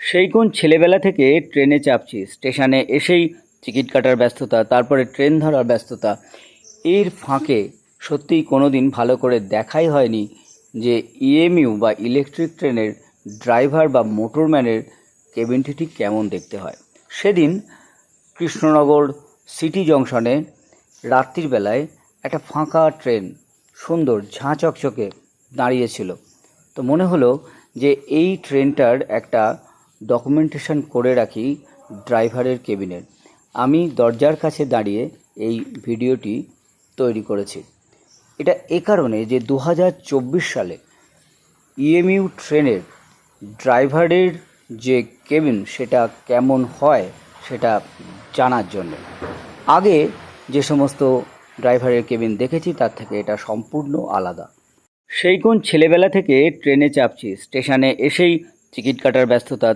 সেই কোন ছেলেবেলা থেকে ট্রেনে চাপছি, স্টেশনে এসেই টিকিট কাটার ব্যস্ততা, তারপরে ট্রেন ধরার ব্যস্ততা। এর ফাঁকে সত্যিই কোনো দিন ভালো করে দেখাই হয়নি যে ইএমইউ বা ইলেকট্রিক ট্রেনের ড্রাইভার বা মোটরম্যানের কেবিনটি ঠিক কেমন দেখতে হয়। সেদিন কৃষ্ণনগর সিটি জংশনে রাত্রির বেলায় একটা ফাঁকা ট্রেন সুন্দর ঝাঁ চকচকে দাঁড়িয়েছিল। তো মনে হলো যে এই ট্রেনটার একটা ডকুমেন্টেশন করে রাখি ড্রাইভারের কেবিনের। আমি দরজার কাছে দাঁড়িয়ে এই ভিডিওটি তৈরি করেছি। এটা এ কারণে যে 2024 সালে ইএমইউ ট্রেনের ড্রাইভারের যে কেবিন সেটা কেমন হয় সেটা জানার জন্য। আগে যে সমস্ত ড্রাইভারের কেবিন দেখেছি তার থেকে এটা সম্পূর্ণ আলাদা। সেই কোন ছেলেবেলা থেকে ট্রেনে চাপছি, স্টেশনে এসেই টিকিট কাটার ব্যস্ততা,